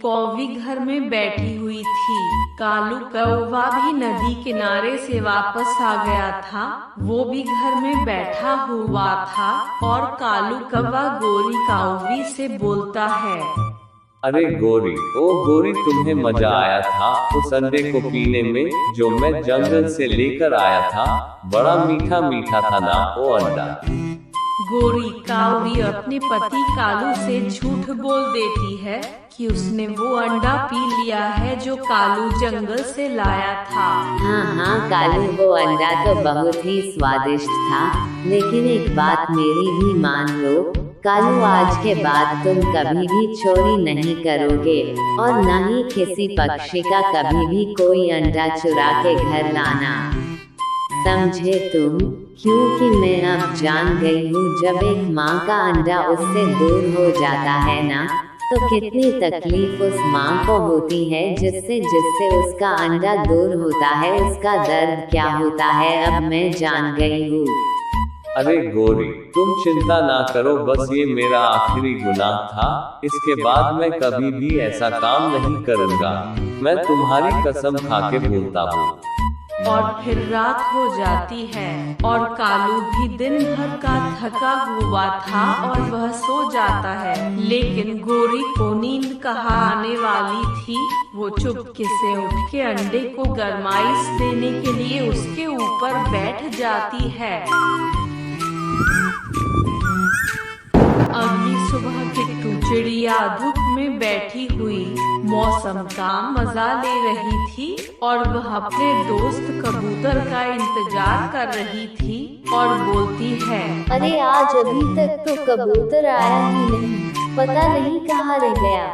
कौवी घर में बैठी हुई थी। कालू कौवा भी नदी किनारे से वापस आ गया था। वो भी घर में बैठा हुआ था और कालू कौवा गोरी कौवी से बोलता है, अरे गोरी, ओ गोरी, तुम्हें मजा आया था उस अंडे को पीने में जो मैं जंगल से लेकर आया था। बड़ा मीठा मीठा था ना वो अंडा। गोरी कौवी अपने पति कालू से झूठ बोल देती है कि उसने वो अंडा पी लिया है जो कालू जंगल से लाया था। हाँ हाँ कालू, वो अंडा तो बहुत ही स्वादिष्ट था, लेकिन एक बात मेरी भी मान लो कालू, आज के बाद तुम कभी भी चोरी नहीं करोगे और न ही किसी पक्षी का कभी भी कोई अंडा चुरा के घर लाना, समझे तुम? क्योंकि मैं अब जान गई हूँ जब एक माँ का अंडा उससे दूर हो जाता है ना, तो कितनी तकलीफ उस माँ को होती है जिससे उसका अंडा दूर होता है, उसका दर्द क्या होता है अब मैं जान गई हूँ। अरे गोरी, तुम चिंता ना करो, बस ये मेरा आखिरी गुनाह था। इसके बाद मैं कभी भी ऐसा काम नहीं करूँगा। मैं तुम्हारी कसम खा के बोलता हूँ। और फिर रात हो जाती है और कालू भी दिन भर का थका हुआ था और वह सो जाता है। लेकिन गोरी को नींद कहाँ आने वाली थी। वो चुपके से उठ के अंडे को गरमाइश देने के लिए उसके ऊपर बैठ जाती है। अगली सुबह किट्टू चिड़िया धूप में बैठी हुई मौसम का मजा ले रही थी और वह अपने दोस्त कबूतर का इंतजार कर रही थी और बोलती है, अरे आज अभी तक तो कबूतर आया ही नहीं, पता नहीं कहाँ रह गया।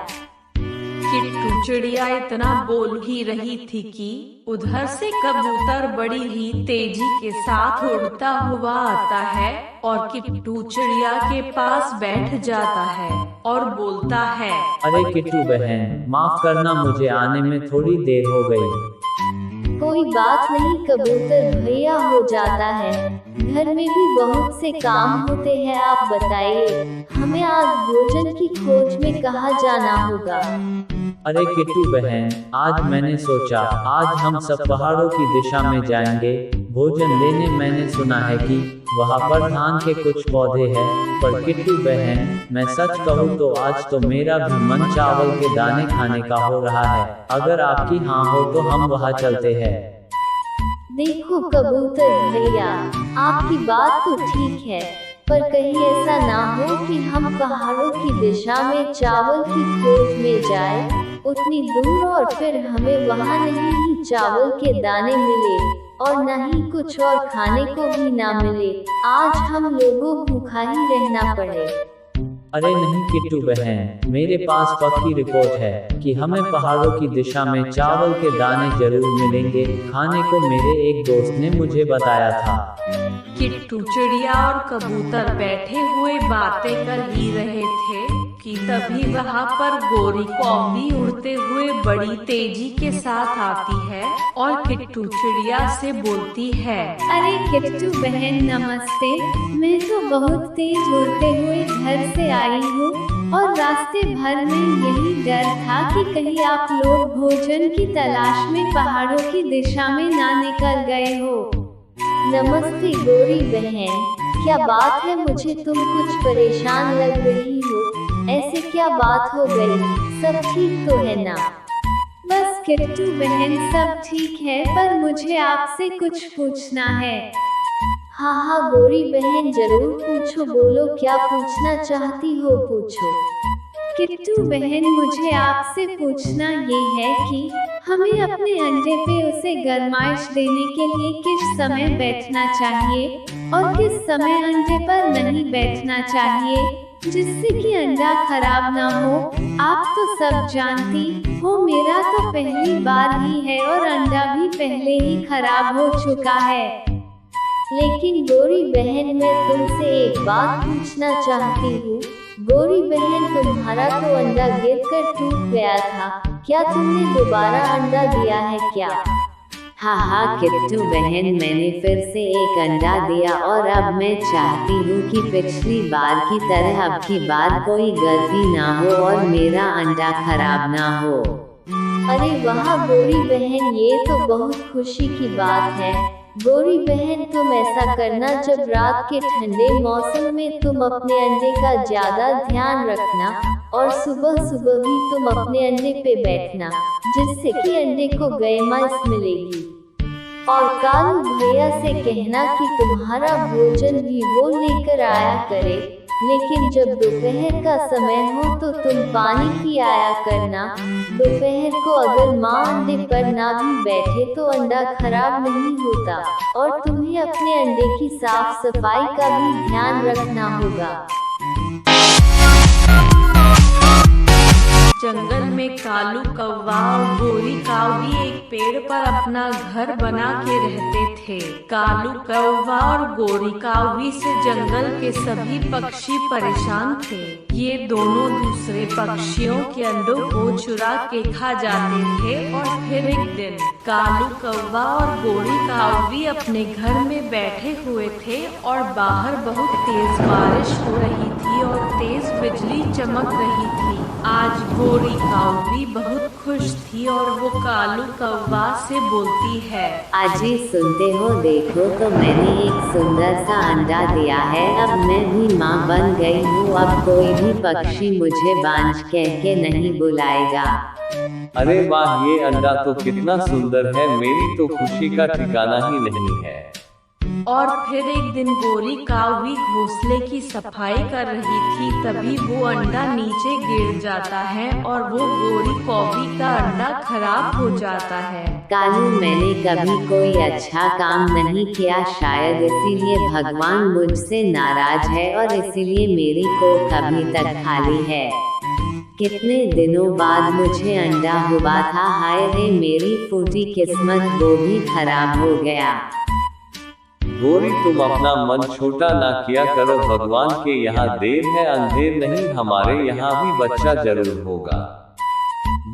किट्टू चिड़िया इतना बोल ही रही थी कि उधर से कबूतर बड़ी ही तेजी के साथ उड़ता हुआ आता है और किट्टू चिड़िया के पास बैठ जाता है और बोलता है, अरे किट्टू बहन, माफ करना, मुझे आने में थोड़ी देर हो गई। कोई बात नहीं कबूतर भैया, हो जाता है, घर में भी बहुत से काम होते हैं। आप बताइए हमें आज भोजन की खोज में कहाँ जाना होगा? अरे किट्टू बहन, आज मैंने सोचा आज हम सब पहाड़ों की दिशा में जाएंगे भोजन लेने। मैंने सुना है कि वहाँ पर धान के कुछ पौधे हैं, पर किट्टू बहन मैं सच कहूँ तो आज तो मेरा भी मन चावल के दाने खाने का हो रहा है। अगर आपकी हाँ हो तो हम वहाँ चलते हैं। देखो कबूतर भैया, आपकी बात तो ठीक है, पर कहीं ऐसा ना हो कि हम पहाड़ों की दिशा में चावल की खोज में जाए उतनी दूर और फिर हमें वहाँ नहीं ही चावल के दाने मिले और न ही कुछ और खाने को भी ना मिले। आज हम लोगों भूखा ही रहना पड़े। अरे नहीं किट्टू बहन, मेरे पास पक्की रिपोर्ट है कि हमें पहाड़ों की दिशा में चावल के दाने जरूर मिलेंगे खाने को। मेरे एक दोस्त ने मुझे बताया था। किट्टू चिड़िया और कबूतर बैठे हुए बातें कर ही रहे थे कि तभी वहाँ पर गोरी कौवी उड़ते हुए बड़ी तेजी के साथ आती है और किट्टू चिड़िया से बोलती है, अरे किट्टू बहन नमस्ते, मैं तो बहुत तेज उड़ते हुए घर से आई हूँ और रास्ते भर में यही डर था कि कहीं आप लोग भोजन की तलाश में पहाड़ों की दिशा में ना निकल गए हो। नमस्ते गोरी बहन, क्या बात है? मुझे तुम कुछ परेशान लग रही हो, ऐसे क्या बात हो गई? सब ठीक तो है ना? बस किट्टू बहन सब ठीक है, पर मुझे आपसे कुछ पूछना है। हाँ हाँ गोरी बहन जरूर पूछो, बोलो क्या पूछना चाहती हो पूछो। किट्टू बहन मुझे आपसे पूछना ये है कि हमें अपने अंडे पे उसे गरमाइश देने के लिए किस समय बैठना चाहिए और किस समय अंडे पर नहीं बैठना चाहिए जिससे कि अंडा खराब ना हो। आप तो सब जानती हो मेरा तो पहली बार ही है और अंडा भी पहले ही खराब हो चुका है। लेकिन गोरी बहन मैं तुमसे एक बात पूछना चाहती हूँ। गोरी बहन तुम्हारा तो अंडा गिरकर टूट गया था, क्या तुमने दोबारा अंडा दिया है क्या? हाँ किट्टू बहन, मैंने फिर से एक अंडा दिया और अब मैं चाहती हूँ कि पिछली बार की तरह अब की बार कोई गलती ना हो और मेरा अंडा खराब ना हो। अरे वाह गोरी बहन, ये तो बहुत खुशी की बात है। गोरी बहन, तुम ऐसा करना, जब रात के ठंडे मौसम में तुम अपने अंडे का ज्यादा ध्यान रखना और सुबह सुबह भी तुम अपने अंडे पे बैठना, जिससे कि अंडे को गैमाइश मिलेगी। और कालू भैया से कहना कि तुम्हारा भोजन भी वो लेकर आया करे, लेकिन जब दोपहर का समय हो तो तुम पानी पी आया करना। दोपहर को अगर माँ अंडे पर ना भी बैठे तो अंडा खराब नहीं होता, और तुम्हें अपने अंडे की साफ सफाई का भी ध्यान रखना होगा। जंगल में कालू कौवा और गोरी कावड़ी एक पेड़ पर अपना घर बना के रहते थे। कालू कौवा और गोरी कावड़ी से जंगल के सभी पक्षी परेशान थे। ये दोनों दूसरे पक्षियों के अंडों को चुरा के खा जाते थे। और फिर एक दिन कालू कौवा और गोरी कावड़ी अपने घर में बैठे हुए थे और बाहर बहुत तेज बारिश हो रही थी और तेज बिजली चमक रही थी। आज गोरी कावड़ी बहुत खुश थी और वो कालू कौवा से बोलती है, आजी सुनते हो, देखो तो मैंने एक सुंदर सा अंडा दिया है। अब मैं भी माँ बन गई हूँ। अब कोई भी पक्षी मुझे बांझ कह के नहीं बुलाएगा। अरे वाह, ये अंडा तो कितना सुंदर है। मेरी तो खुशी का ठिकाना ही नहीं है। और फिर एक दिन गोरी कावड़ी घोंसले की सफाई कर रही थी, तभी वो अंडा नीचे गिर जाता है और वो गोरी कौवी का अंडा खराब हो जाता है। कालू, मैंने कभी कोई अच्छा काम नहीं किया, शायद इसीलिए भगवान मुझसे नाराज है और इसीलिए मेरी कोख अभी तक खाली है। कितने दिनों बाद मुझे अंडा हुआ था। हाय रे मेरी फूटी किस्मत, वो भी खराब हो गया। गोरी, तुम अपना मन छोटा ना किया करो। भगवान के यहाँ देर है अंधेर नहीं, हमारे यहाँ भी बच्चा जरूर होगा।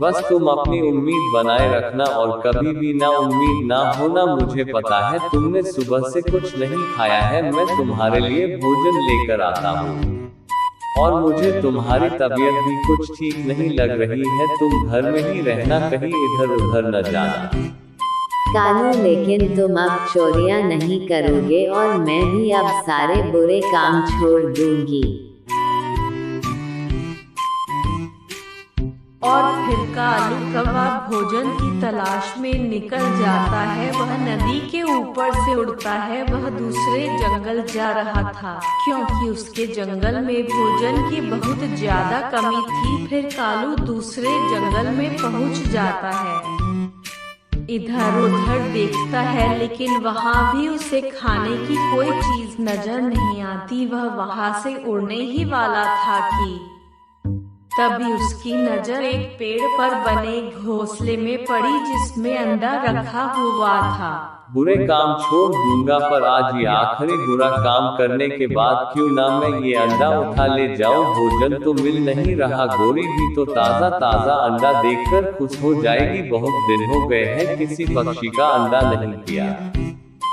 बस तुम अपनी उम्मीद बनाए रखना और कभी भी ना उम्मीद ना होना। मुझे पता है तुमने सुबह से कुछ नहीं खाया है। मैं तुम्हारे लिए भोजन लेकर आता हूँ और मुझे तुम्हारी तबीयत भी कुछ ठीक नहीं लग रही है। तुम घर में ही रहना, कहीं इधर उधर न जाना। कालू, लेकिन तुम अब चोरियां नहीं करोगे और मैं भी अब सारे बुरे काम छोड़ दूंगी। और फिर कालू कौवा भोजन की तलाश में निकल जाता है। वह नदी के ऊपर से उड़ता है। वह दूसरे जंगल जा रहा था क्योंकि उसके जंगल में भोजन की बहुत ज्यादा कमी थी। फिर कालू दूसरे जंगल में पहुंच जाता है। इधर उधर देखता है, लेकिन वहाँ भी उसे खाने की कोई चीज नजर नहीं आती। वह वहाँ से उड़ने ही वाला था कि तभी उसकी नजर एक पेड़ पर बने घोंसले में पड़ी, जिसमें अंडा रखा हुआ था। बुरे काम छोड़ दूंगा, पर आज ये आखिरी बुरा काम करने के बाद क्यों ना मैं ये अंडा उठा ले जाऊं। भोजन तो मिल नहीं रहा। गोरी भी तो ताजा ताजा अंडा देखकर खुश हो जाएगी। बहुत दिन हो गए हैं किसी पक्षी का अंडा नहीं किया।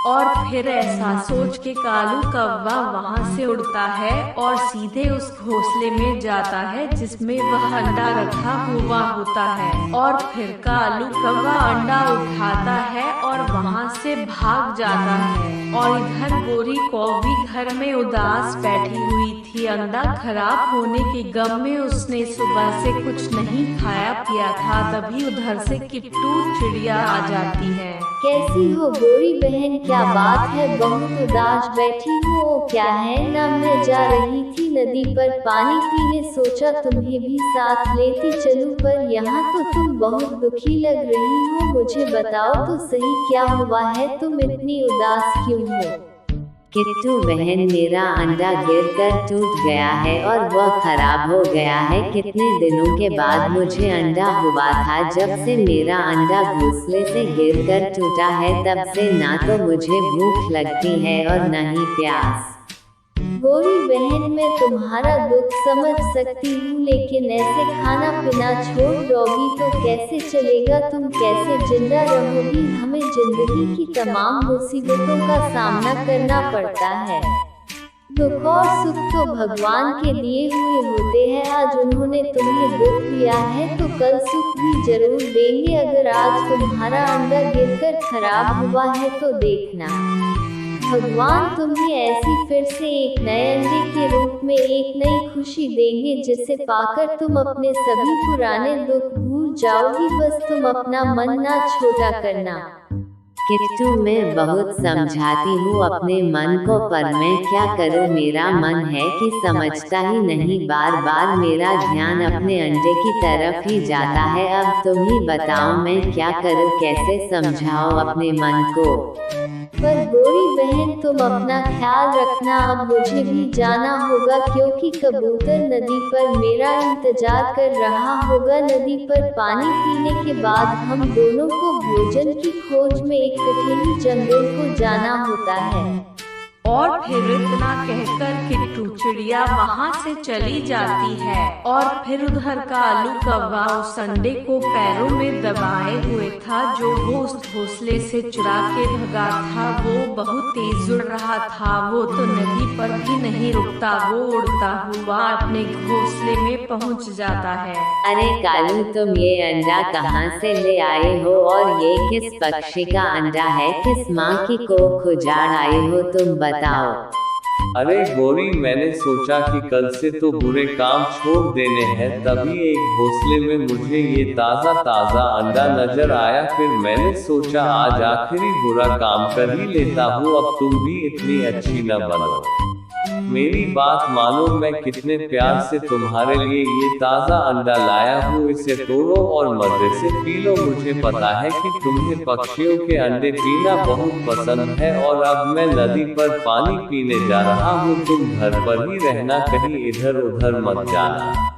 और फिर ऐसा सोच के कालू कौवा वहाँ से उड़ता है और सीधे उस घोंसले में जाता है जिसमें वह अंडा रखा हुआ होता है। और फिर कालू कौवा अंडा उठाता है और वहाँ से भाग जाता है। और इधर गोरी कौवी घर में उदास बैठी हुई थी। अंडा खराब होने के गम में उसने सुबह से कुछ नहीं खाया पिया था। तभी उधर से किट्टू चिड़िया आ जाती है। कैसी हो गोरी बहन, क्या बात है, बहुत उदास बैठी हो? क्या है ना, मैं जा रही थी नदी पर पानी पीने, सोचा तुम्हें भी साथ लेती चलूं, पर यहाँ तो तुम बहुत दुखी लग रही हो। मुझे बताओ तो सही, क्या हुआ है, तुम इतनी उदास क्यों हो? किट्टू बहन, मेरा अंडा गिरकर टूट गया है और वह खराब हो गया है। कितने दिनों के बाद मुझे अंडा हुआ था। जब से मेरा अंडा घोंसले से गिरकर टूटा है, तब से ना तो मुझे भूख लगती है और न ही प्यास। गोरी बहन, मैं तुम्हारा दुख समझ सकती हूँ, लेकिन ऐसे खाना पीना छोड़ दोगी तो कैसे चलेगा? तुम कैसे जिंदा रहोगी? हमें जिंदगी की तमाम मुसीबतों का सामना करना पड़ता है। दुख और सुख तो भगवान के दिए हुए होते हैं। आज उन्होंने तुम्हें दुख दिया है तो कल सुख भी जरूर देंगे। अगर आज तुम्हारा अंडा गिरकर खराब हुआ है तो देखना, भगवान तुम्हें ऐसी फिर से एक नए अंडे के रूप में एक नई खुशी देंगे, जिसे पाकर तुम अपने सभी पुराने दुख भूल जाओगी। बस तुम अपना मन ना छोटा करना। किट्टू, मैं बहुत समझाती हूँ अपने मन को, पर मैं क्या करूँ? मेरा मन है कि समझता ही नहीं। बार बार मेरा ध्यान अपने अंडे की तरफ ही जाता है। अब तुम ही बताओ मैं क्या करूँ? कैसे समझाओ अपने मन को? पर गोरी बहन, तुम अपना ख्याल रखना। अब मुझे भी जाना होगा, क्योंकि कबूतर नदी पर मेरा इंतजार कर रहा होगा। नदी पर पानी पीने के बाद हम दोनों को भोजन की खोज में एक कठिन जंगल को जाना होता है। और फिर इतना कहकर किट्टू चिड़िया वहाँ से चली जाती है। और फिर उधर कालू कौवा उस अंडे को पैरों में दबाए हुए था जो वो उस घोंसले से चुरा के भगा था। वो बहुत तेज उड़ रहा था। वो तो नदी पर भी नहीं रुकता, वो उड़ता हुआ अपने घोंसले में पहुँच जाता है। अरे कालू, तुम ये अंडा कहाँ से ले आए हो? और ये किस पक्षी का अंडा है? किस माँ की कोख उजाड़ आए हो? तुम बताओ। अरे गोरी, मैंने सोचा कि कल से तो बुरे काम छोड़ देने हैं, तभी एक घोंसले में मुझे ये ताज़ा ताज़ा अंडा नजर आया। फिर मैंने सोचा आज आखिरी बुरा काम कर ही लेता हूँ। अब तुम भी इतनी अच्छी न बनो, मेरी बात मानो। मैं कितने प्यार से तुम्हारे लिए ये ताज़ा अंडा लाया हूँ। इसे तोड़ो और मज़े से पी लो। मुझे पता है कि तुम्हें पक्षियों के अंडे पीना बहुत पसंद है। और अब मैं नदी पर पानी पीने जा रहा हूँ। तुम घर पर ही रहना, कहीं इधर उधर मत जाना।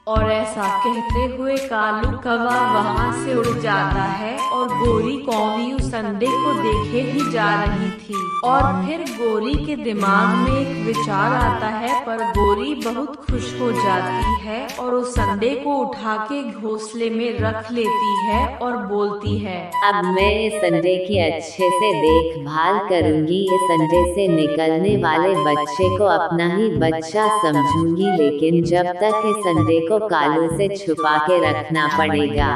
और ऐसा कहते हुए कालू कौवा वहाँ से उड़ जाता है। और गोरी कौवी उस अंडे को देखे ही जा रही थी। और फिर गोरी के दिमाग में एक विचार आता है, पर गोरी बहुत खुश हो जाती है और उस अंडे को उठा के घोंसले में रख लेती है और बोलती है, अब मैं इस अंडे की अच्छे से देखभाल करूंगी। इस अंडे से निकलने वाले बच्चे को अपना ही बच्चा समझूंगी। लेकिन जब तक इस अंडे को कालू से छुपा के रखना पड़ेगा।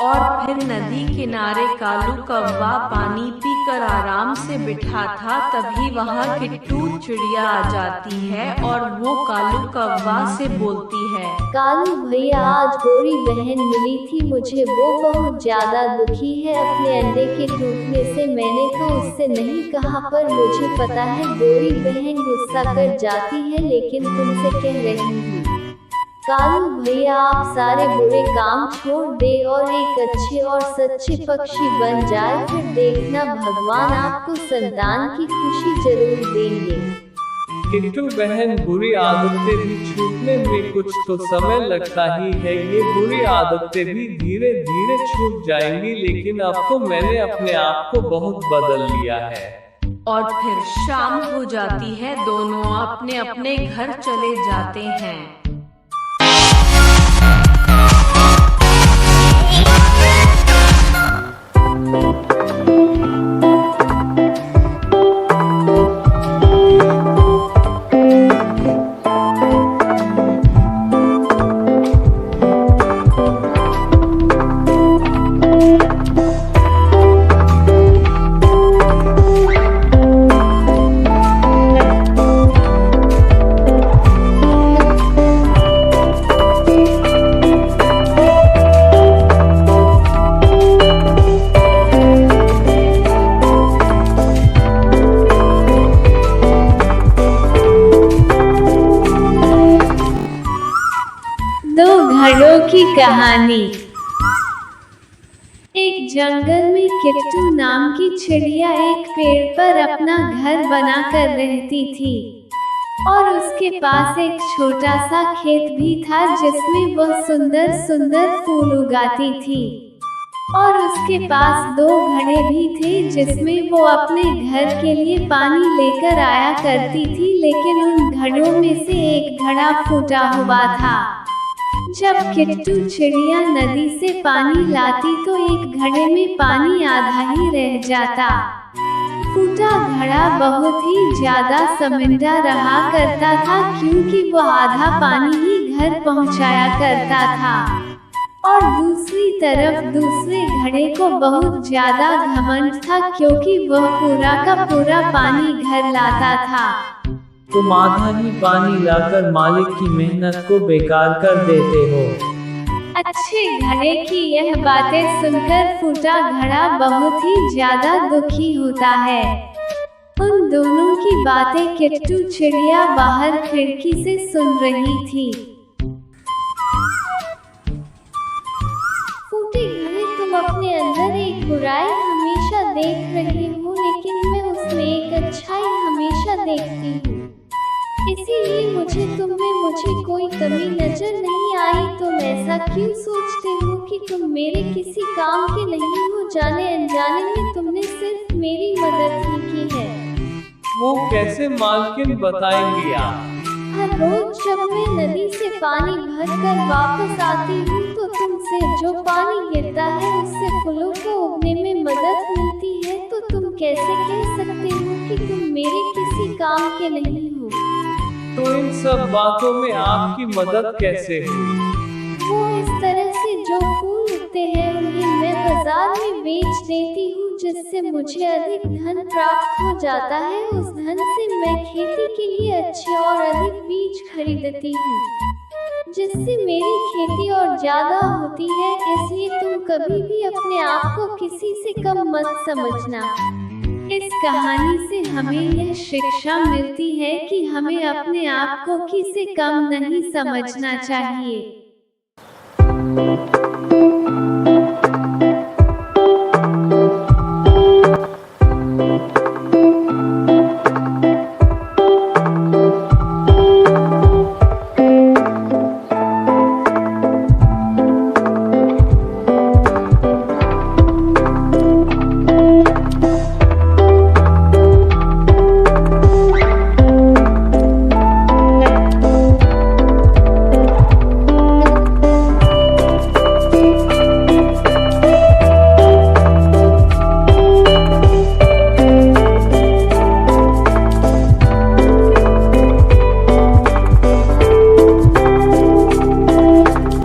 और फिर नदी किनारे कालू कौवा पानी पीकर आराम से बिठा था। तभी वहाँ किट्टू चिड़िया आ जाती है और वो कालू कौवा से बोलती है, कालू भैया, आज गोरी बहन मिली थी मुझे। वो बहुत ज्यादा दुखी है अपने अंडे के टूटने से। मैंने तो उससे नहीं कहा, पर मुझे पता है गोरी बहन गुस्सा कर जाती है, लेकिन तुमसे कह रही हूँ। कालू भैया, आप सारे बुरे काम छोड़ दे और एक अच्छे और सच्चे पक्षी बन जाए। फिर देखना, भगवान आपको संतान की खुशी जरूर देंगे। किट्टू बहन, बुरी आदतें भी छूटने में कुछ तो समय लगता ही है। ये बुरी आदतें भी धीरे धीरे छूट जाएंगी। लेकिन अब तो मैंने अपने आप को बहुत बदल लिया है। और फिर शाम हो जाती है। दोनों अपने अपने घर चले जाते हैं। घड़ों की कहानी। एक जंगल में किट्टू नाम की चिड़िया एक पेड़ पर अपना घर बनाकर रहती थी। और उसके पास एक छोटा सा खेत भी था, जिसमें वह सुंदर सुंदर फूल उगाती थी। और उसके पास 2 घड़े भी थे जिसमें वो अपने घर के लिए पानी लेकर आया करती थी, लेकिन उन घड़ों में से एक घड़ा फूटा हुआ था। जब किट्टू चिड़िया नदी से पानी लाती तो एक घड़े में पानी आधा ही रह जाता। फूटा घड़ा बहुत ही ज्यादा शर्मिंदा रहा करता था क्योंकि वो आधा पानी ही घर पहुंचाया करता था और दूसरी तरफ दूसरे घड़े को बहुत ज्यादा घमंड था क्योंकि वह पूरा का पूरा पानी घर लाता था। तुम आधा ही पानी लाकर मालिक की मेहनत को बेकार कर देते हो। अच्छे घड़े की यह बातें सुनकर फूटा घड़ा बहुत ही ज्यादा दुखी होता है। उन दोनों की बातें किट्टू चिड़िया बाहर खिड़की से सुन रही थी। फूटे घड़े, तुम अपने अंदर एक बुराई हमेशा देख रही हो, लेकिन मैं उसमें एक अच्छाई हमेशा देखती हूँ। इसीलिए मुझे कोई कमी नजर नहीं आई। तुम ऐसा क्यों सोचते हो कि तुम मेरे किसी काम के नहीं हो? जाने अनजाने में तुमने सिर्फ मेरी मदद ही की है। वो कैसे मालकिन, बताएंगी आप? हर रोज जब मैं नदी से पानी भरकर वापस आती हूँ तो तुमसे जो पानी गिरता है उससे फूलों को उगने में मदद मिलती है, तो तुम कैसे कह सकते हो कि तुम मेरे किसी काम के नहीं हो? तो इन सब बातों में आपकी मदद कैसे हुई? वो इस तरह से जो फूल उगते हैं उन्हें मैं बाजार में बेच देती हूँ, जिससे मुझे अधिक धन प्राप्त हो जाता है। उस धन से मैं खेती के लिए अच्छे और अधिक बीज खरीदती हूँ, जिससे मेरी खेती और ज्यादा होती है। इसलिए तुम कभी भी अपने आप को किसी से कम मत समझना। इस कहानी से हमें यह शिक्षा मिलती है कि हमें अपने आप को किसी कम नहीं समझना चाहिए।